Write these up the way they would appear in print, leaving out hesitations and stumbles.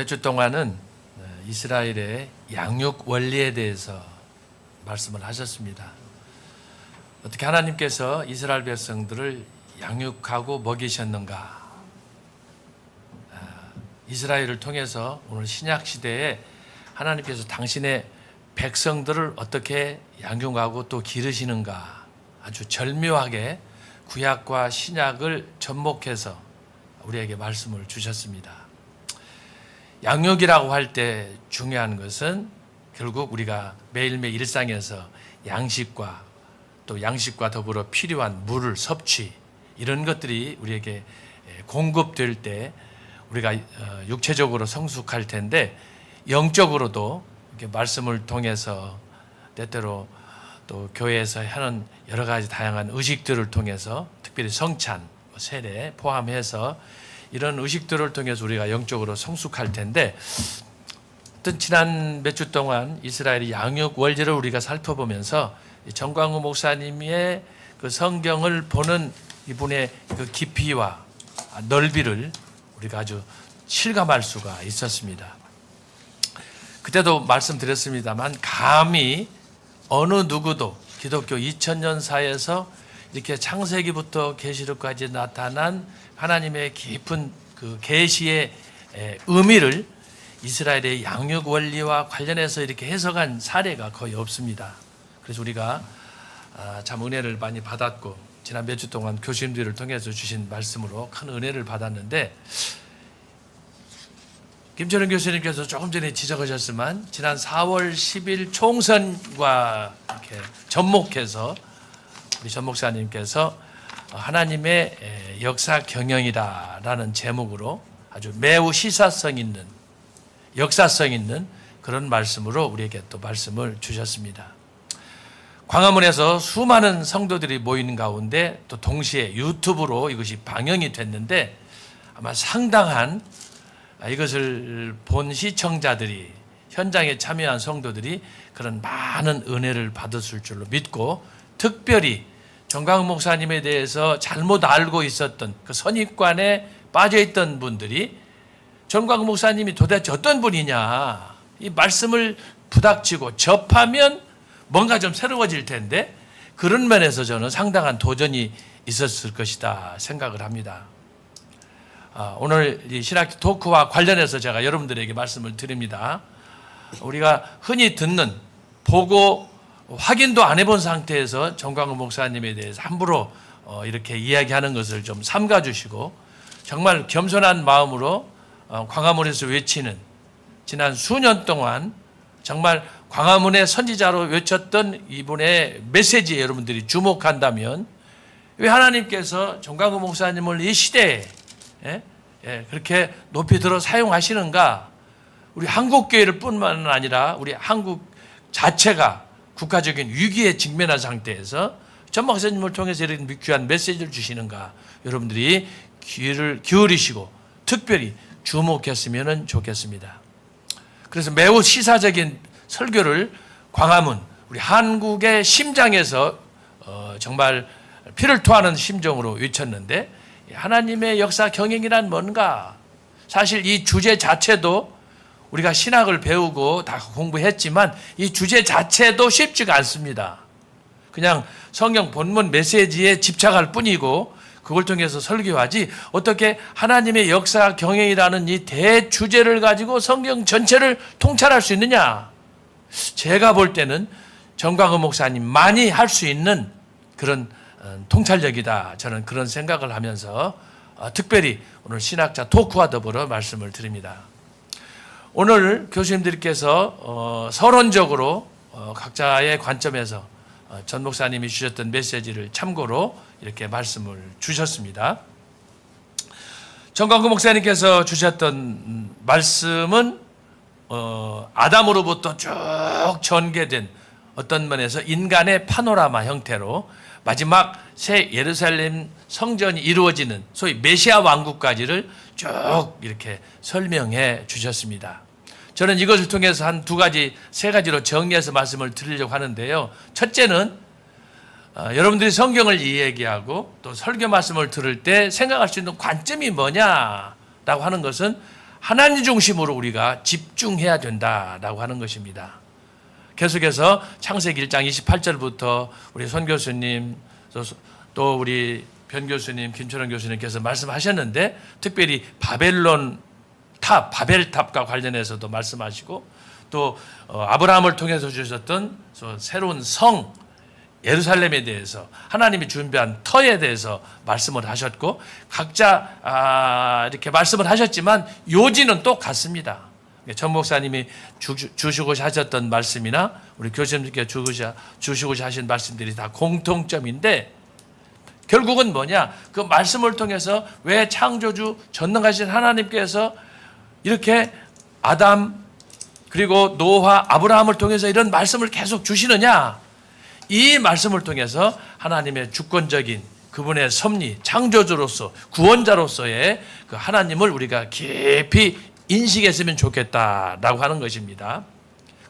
몇 주 동안은 이스라엘의 양육 원리에 대해서 말씀을 하셨습니다. 어떻게 하나님께서 이스라엘 백성들을 양육하고 먹이셨는가? 이스라엘을 통해서 오늘 신약 시대에 하나님께서 당신의 백성들을 어떻게 양육하고 또 기르시는가? 아주 절묘하게 구약과 신약을 접목해서 우리에게 말씀을 주셨습니다. 양육이라고 할 때 중요한 것은 결국 우리가 매일매일 일상에서 양식과 또 양식과 더불어 필요한 물을 섭취, 이런 것들이 우리에게 공급될 때 우리가 육체적으로 성숙할 텐데, 영적으로도 이렇게 말씀을 통해서 때때로 또 교회에서 하는 여러 가지 다양한 의식들을 통해서, 특별히 성찬, 세례 포함해서 이런 의식들을 통해서 우리가 영적으로 성숙할 텐데, 지난 몇 주 동안 이스라엘의 양육 원리를 우리가 살펴보면서 정광훈 목사님의 그 성경을 보는 이분의 그 깊이와 넓이를 우리가 아주 실감할 수가 있었습니다. 그때도 말씀드렸습니다만, 감히 어느 누구도 기독교 2000년사에서 이렇게 창세기부터 계시록까지 나타난 하나님의 깊은 그 계시의 의미를 이스라엘의 양육 원리와 관련해서 이렇게 해석한 사례가 거의 없습니다. 그래서 우리가 참 은혜를 많이 받았고, 지난 몇 주 동안 교수님들을 통해서 주신 말씀으로 큰 은혜를 받았는데, 김철은 교수님께서 조금 전에 지적하셨지만 지난 4월 10일 총선과 이렇게 접목해서 우리 전 목사님께서 하나님의 역사 경영이다라는 제목으로 아주 매우 시사성 있는, 역사성 있는 그런 말씀으로 우리에게 또 말씀을 주셨습니다. 광화문에서 수많은 성도들이 모이는 가운데 또 동시에 유튜브로 이것이 방영이 됐는데, 아마 상당한 이것을 본 시청자들이, 현장에 참여한 성도들이 그런 많은 은혜를 받았을 줄로 믿고, 특별히 정광훈 목사님에 대해서 잘못 알고 있었던 그 선입관에 빠져있던 분들이 정광훈 목사님이 도대체 어떤 분이냐, 이 말씀을 부닥치고 접하면 뭔가 좀 새로워질 텐데, 그런 면에서 저는 상당한 도전이 있었을 것이다 생각을 합니다. 오늘 이 신학 토크와 관련해서 제가 여러분들에게 말씀을 드립니다. 우리가 흔히 듣는, 보고 확인도 안 해본 상태에서 정광훈 목사님에 대해서 함부로 이렇게 이야기하는 것을 좀 삼가주시고, 정말 겸손한 마음으로 광화문에서 외치는, 지난 수년 동안 정말 광화문의 선지자로 외쳤던 이분의 메시지에 여러분들이 주목한다면, 왜 하나님께서 정광훈 목사님을 이 시대에 그렇게 높이 들어 사용하시는가? 우리 한국교회를 뿐만 아니라 우리 한국 자체가 국가적인 위기에 직면한 상태에서 전 목사님을 통해서 이런 귀한 메시지를 주시는가? 여러분들이 귀를 기울이시고 특별히 주목했으면 좋겠습니다. 그래서 매우 시사적인 설교를 광화문, 우리 한국의 심장에서 정말 피를 토하는 심정으로 외쳤는데, 하나님의 역사 경영이란 뭔가? 사실 이 주제 자체도 우리가 신학을 배우고 다 공부했지만 이 주제 자체도 쉽지가 않습니다. 그냥 성경 본문 메시지에 집착할 뿐이고 그걸 통해서 설교하지, 어떻게 하나님의 역사 경영이라는 이 대주제를 가지고 성경 전체를 통찰할 수 있느냐? 제가 볼 때는 정광훈 목사님만이 할 수 있는 그런 통찰력이다, 저는 그런 생각을 하면서 특별히 오늘 신학자 토크와 더불어 말씀을 드립니다. 오늘 교수님들께서 서론적으로 각자의 관점에서 전 목사님이 주셨던 메시지를 참고로 이렇게 말씀을 주셨습니다. 정광훈 목사님께서 주셨던 말씀은 아담으로부터 쭉 전개된 어떤 면에서 인간의 파노라마 형태로 마지막 새 예루살렘 성전이 이루어지는 소위 메시아 왕국까지를 쭉 이렇게 설명해 주셨습니다. 저는 이것을 통해서 한 두 가지, 세 가지로 정리해서 말씀을 드리려고 하는데요. 첫째는 여러분들이 성경을 이야기하고 또 설교 말씀을 들을 때 생각할 수 있는 관점이 뭐냐라고 하는 것은 하나님 중심으로 우리가 집중해야 된다라고 하는 것입니다. 계속해서 창세기 1장 28절부터 우리 손 교수님 또 우리 변 교수님, 김철원 교수님께서 말씀하셨는데 특별히 바벨탑과 관련해서도 말씀하시고 또 아브라함을 통해서 주셨던 새로운 성 예루살렘에 대해서 하나님이 준비한 터에 대해서 말씀을 하셨고 각자 이렇게 말씀을 하셨지만 요지는 똑같습니다. 전 목사님이 주시고자 하셨던 말씀이나 우리 교수님께 주시고자 하신 말씀들이 다 공통점인데 결국은 뭐냐? 그 말씀을 통해서 왜 창조주 전능하신 하나님께서 이렇게 아담 그리고 노아, 아브라함을 통해서 이런 말씀을 계속 주시느냐? 이 말씀을 통해서 하나님의 주권적인 그분의 섭리, 창조주로서 구원자로서의 그 하나님을 우리가 깊이 인식했으면 좋겠다라고 하는 것입니다.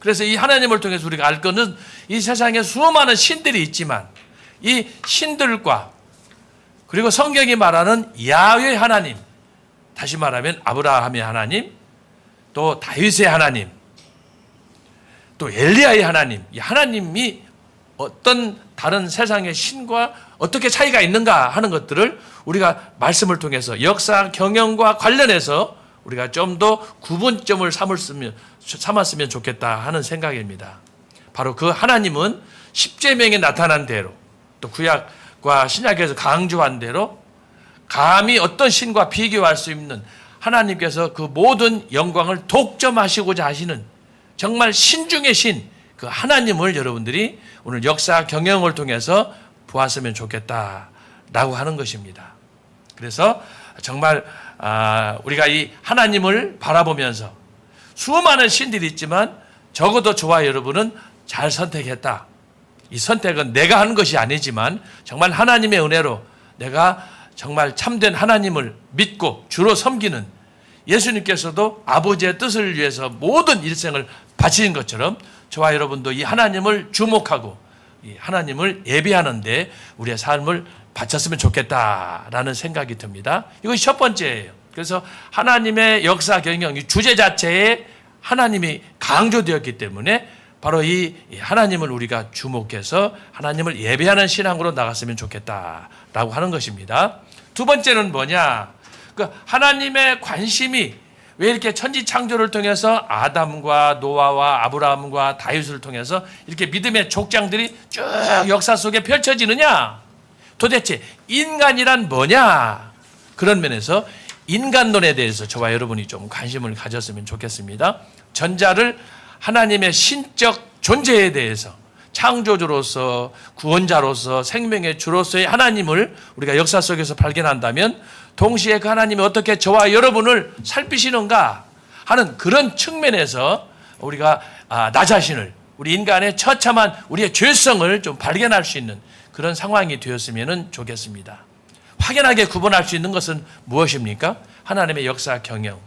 그래서 이 하나님을 통해서 우리가 알 것은 이 세상에 수많은 신들이 있지만 이 신들과 그리고 성경이 말하는 야훼 하나님, 다시 말하면 아브라함의 하나님, 또 다윗의 하나님, 또 엘리야의 하나님, 이 하나님이 어떤 다른 세상의 신과 어떻게 차이가 있는가 하는 것들을 우리가 말씀을 통해서 역사 경영과 관련해서 우리가 좀 더 구분점을 삼았으면 좋겠다 하는 생각입니다. 바로 그 하나님은 십계명에 나타난 대로 또 구약과 신약에서 강조한 대로 감히 어떤 신과 비교할 수 있는 하나님께서 그 모든 영광을 독점하시고자 하시는 정말 신 중의 신, 그 하나님을 여러분들이 오늘 역사 경영을 통해서 보았으면 좋겠다라고 하는 것입니다. 그래서 정말 우리가 이 하나님을 바라보면서 수많은 신들이 있지만 적어도 저와 여러분은 잘 선택했다. 이 선택은 내가 하는 것이 아니지만 정말 하나님의 은혜로 내가 정말 참된 하나님을 믿고 주로 섬기는 예수님께서도 아버지의 뜻을 위해서 모든 일생을 바치신 것처럼 저와 여러분도 이 하나님을 주목하고 이 하나님을 예배하는데 우리의 삶을 바쳤으면 좋겠다라는 생각이 듭니다. 이것이 첫 번째예요. 그래서 하나님의 역사 경영, 이 주제 자체에 하나님이 강조되었기 때문에 바로 이 하나님을 우리가 주목해서 하나님을 예배하는 신앙으로 나갔으면 좋겠다라고 하는 것입니다. 두 번째는 뭐냐? 그 하나님의 관심이 왜 이렇게 천지창조를 통해서 아담과 노아와 아브라함과 다윗을 통해서 이렇게 믿음의 족장들이 쭉 역사 속에 펼쳐지느냐? 도대체 인간이란 뭐냐? 그런 면에서 인간론에 대해서 저와 여러분이 좀 관심을 가졌으면 좋겠습니다. 전자를 하나님의 신적 존재에 대해서 창조주로서 구원자로서 생명의 주로서의 하나님을 우리가 역사 속에서 발견한다면 동시에 그 하나님이 어떻게 저와 여러분을 살피시는가 하는 그런 측면에서 우리가 나 자신을 우리 인간의 처참한 우리의 죄성을 좀 발견할 수 있는 그런 상황이 되었으면 좋겠습니다. 확연하게 구분할 수 있는 것은 무엇입니까? 하나님의 역사 경영.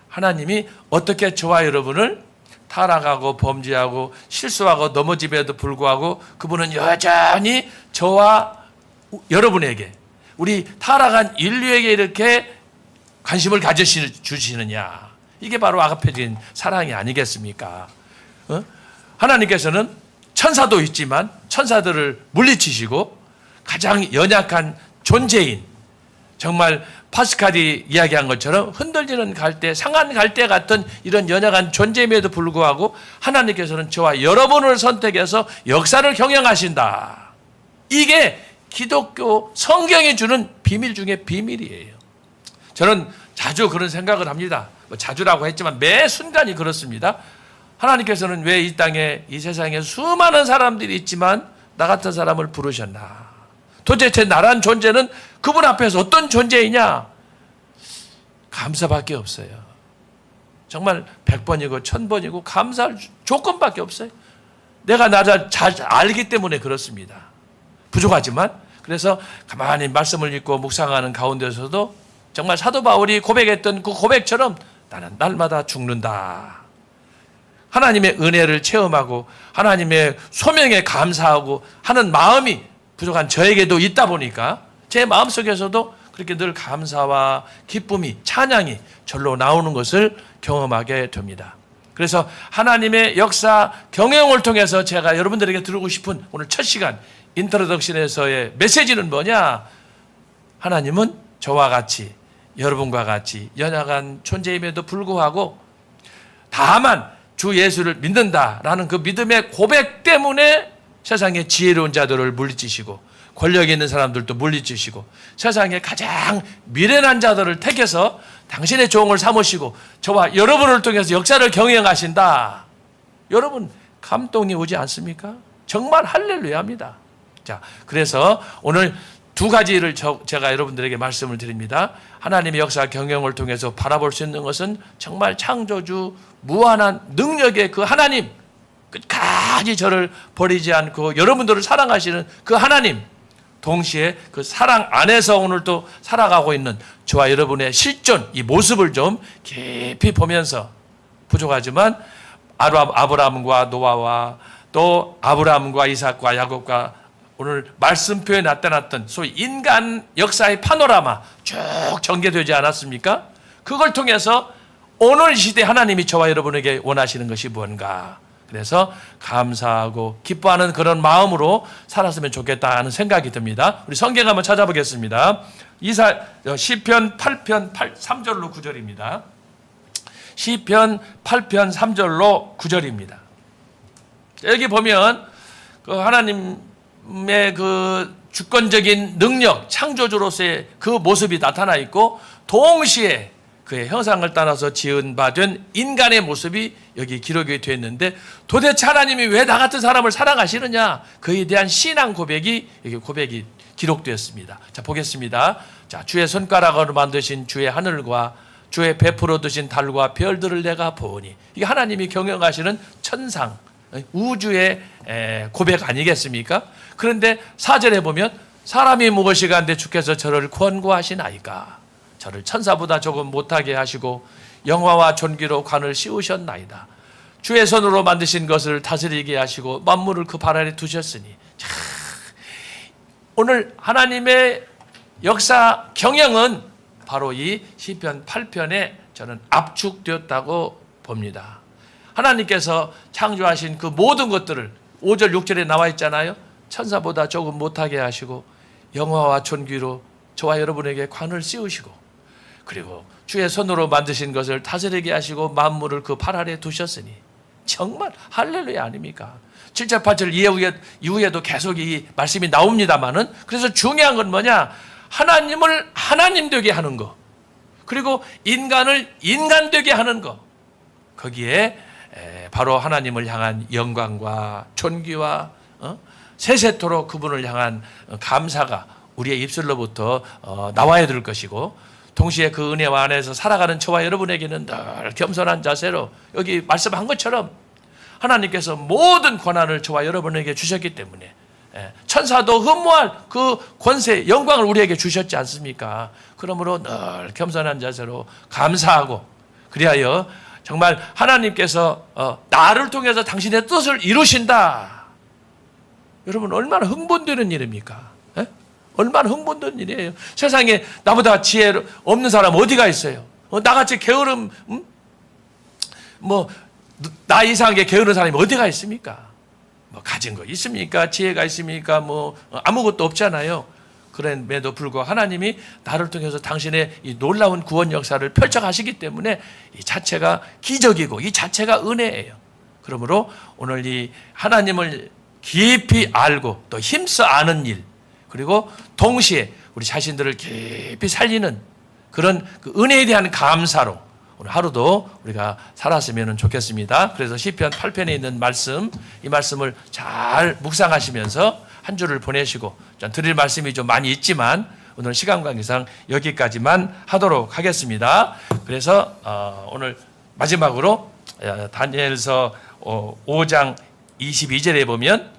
하나님이 어떻게 저와 여러분을 타락하고 범죄하고 실수하고 넘어짐에도 불구하고 그분은 여전히 저와 여러분에게 우리 타락한 인류에게 이렇게 관심을 가져주시느냐. 이게 바로 아가페적인 사랑이 아니겠습니까? 하나님께서는 천사도 있지만 천사들을 물리치시고 가장 연약한 존재인 정말 파스칼이 이야기한 것처럼 흔들리는 갈대, 상한 갈대 같은 이런 연약한 존재임에도 불구하고 하나님께서는 저와 여러분을 선택해서 역사를 경영하신다. 이게 기독교 성경이 주는 비밀 중에 비밀이에요. 저는 자주 그런 생각을 합니다. 자주라고 했지만 매 순간이 그렇습니다. 하나님께서는 왜 이 땅에 이 세상에 수많은 사람들이 있지만 나 같은 사람을 부르셨나? 도대체 나란 존재는 그분 앞에서 어떤 존재이냐? 감사밖에 없어요. 정말 100번이고 1000번이고 감사할 조건밖에 없어요. 내가 나를 잘 알기 때문에 그렇습니다. 부족하지만 그래서 가만히 말씀을 읽고 묵상하는 가운데서도 정말 사도 바울이 고백했던 그 고백처럼 나는 날마다 죽는다. 하나님의 은혜를 체험하고 하나님의 소명에 감사하고 하는 마음이 부족한 저에게도 있다 보니까 제 마음속에서도 그렇게 늘 감사와 기쁨이, 찬양이 절로 나오는 것을 경험하게 됩니다. 그래서 하나님의 역사 경영을 통해서 제가 여러분들에게 드리고 싶은 오늘 첫 시간 인트로덕션에서의 메시지는 뭐냐? 하나님은 저와 같이, 여러분과 같이 연약한 존재임에도 불구하고 다만 주 예수를 믿는다라는 그 믿음의 고백 때문에 세상의 지혜로운 자들을 물리치시고 권력 있는 사람들도 물리치시고 세상의 가장 미련한 자들을 택해서 당신의 종을 삼으시고 저와 여러분을 통해서 역사를 경영하신다. 여러분 감동이 오지 않습니까? 정말 할렐루야입니다. 자, 그래서 오늘 두 가지를 제가 여러분들에게 말씀을 드립니다. 하나님의 역사 경영을 통해서 바라볼 수 있는 것은 정말 창조주 무한한 능력의 그 하나님, 끝까지 저를 버리지 않고 여러분들을 사랑하시는 그 하나님, 동시에 그 사랑 안에서 오늘 또 살아가고 있는 저와 여러분의 실존, 이 모습을 좀 깊이 보면서 부족하지만 아브라함과 노아와 또 아브라함과 이삭과 야곱과 오늘 말씀표에 나타났던 소위 인간 역사의 파노라마 쭉 전개되지 않았습니까? 그걸 통해서 오늘 시대 하나님이 저와 여러분에게 원하시는 것이 뭔가, 그래서 감사하고 기뻐하는 그런 마음으로 살았으면 좋겠다 하는 생각이 듭니다. 우리 성경 한번 찾아보겠습니다. 시편 8편 3절로 9절입니다. 시편 8편 3절로 9절입니다. 여기 보면 그 하나님의 그 주권적인 능력, 창조주로서의 그 모습이 나타나 있고 동시에 그의 형상을 따라서 지은 바 된 인간의 모습이 여기 기록이 되어 있는데 도대체 하나님이 왜 나 같은 사람을 사랑하시느냐, 그에 대한 신앙 고백이 여기 고백이 기록되었습니다. 자, 보겠습니다. 자, 주의 손가락으로 만드신 주의 하늘과 주의 베풀어 두신 달과 별들을 내가 보니, 이게 하나님이 경영하시는 천상 우주의 고백 아니겠습니까? 그런데 4절에 보면 사람이 무엇이간데 주께서 저를 권고하시나이까, 저를 천사보다 조금 못하게 하시고 영화와 존귀로 관을 씌우셨나이다. 주의 손으로 만드신 것을 다스리게 하시고 만물을 그 발 아래 두셨으니. 자, 오늘 하나님의 역사 경영은 바로 이 시편 8편에 저는 압축되었다고 봅니다. 하나님께서 창조하신 그 모든 것들을 5절 6절에 나와 있잖아요. 천사보다 조금 못하게 하시고 영화와 존귀로 저와 여러분에게 관을 씌우시고 그리고 주의 손으로 만드신 것을 다스리게 하시고 만물을 그 발 아래 두셨으니. 정말 할렐루야 아닙니까? 7절 8절 이후에도 계속 이 말씀이 나옵니다마는, 그래서 중요한 건 뭐냐? 하나님을 하나님 되게 하는 거, 그리고 인간을 인간 되게 하는 거, 거기에 바로 하나님을 향한 영광과 존귀와 세세토록 그분을 향한 감사가 우리의 입술로부터 나와야 될 것이고, 동시에 그 은혜와 안에서 살아가는 저와 여러분에게는 늘 겸손한 자세로 여기 말씀한 것처럼 하나님께서 모든 권한을 저와 여러분에게 주셨기 때문에 천사도 흠모할 그 권세, 영광을 우리에게 주셨지 않습니까? 그러므로 늘 겸손한 자세로 감사하고, 그리하여 정말 하나님께서 나를 통해서 당신의 뜻을 이루신다. 여러분 얼마나 흥분되는 일입니까? 얼마나 흥분된 일이에요. 세상에 나보다 지혜 없는 사람 어디가 있어요? 나같이 게으름, 나 이상하게 게으른 사람이 어디가 있습니까? 가진 거 있습니까? 지혜가 있습니까? 아무것도 없잖아요. 그럼에도 불구하고 하나님이 나를 통해서 당신의 이 놀라운 구원 역사를 펼쳐가시기 때문에 이 자체가 기적이고 이 자체가 은혜예요. 그러므로 오늘 이 하나님을 깊이 알고 또 힘써 아는 일, 그리고 동시에 우리 자신들을 깊이 살리는 그런 그 은혜에 대한 감사로 오늘 하루도 우리가 살았으면 좋겠습니다. 그래서 시편 8편에 있는 말씀, 이 말씀을 잘 묵상하시면서 한 주를 보내시고, 드릴 말씀이 좀 많이 있지만 오늘 시간 관계상 여기까지만 하도록 하겠습니다. 그래서 오늘 마지막으로 다니엘서 5장 22절에 보면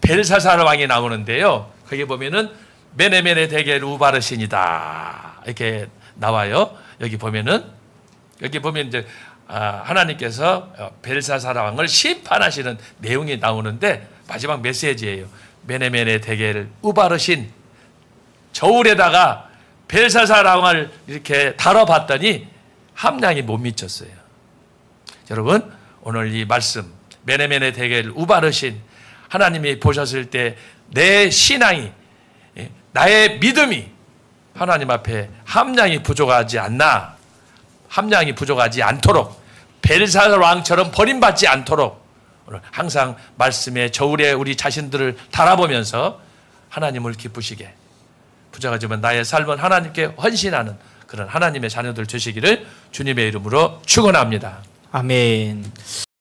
벨사살 왕이 나오는데요. 거기 보면은 메네메네 대겔 우바르신이다 이렇게 나와요. 여기 보면 이제 하나님께서 벨사살 왕을 심판하시는 내용이 나오는데 마지막 메시지예요. 메네메네 대겔 우바르신, 저울에다가 벨사살 왕을 이렇게 다뤄봤더니 함량이 못 미쳤어요. 여러분, 오늘 이 말씀 메네멘의 대계를 우바르신 하나님이 보셨을 때 내 신앙이, 나의 믿음이 하나님 앞에 함량이 부족하지 않나, 함량이 부족하지 않도록, 벨사살 왕처럼 버림받지 않도록 항상 말씀의 저울에 우리 자신들을 달아보면서 하나님을 기쁘시게, 부족하지만 나의 삶은 하나님께 헌신하는 그런 하나님의 자녀들 되시기를 주님의 이름으로 축원합니다. 아멘.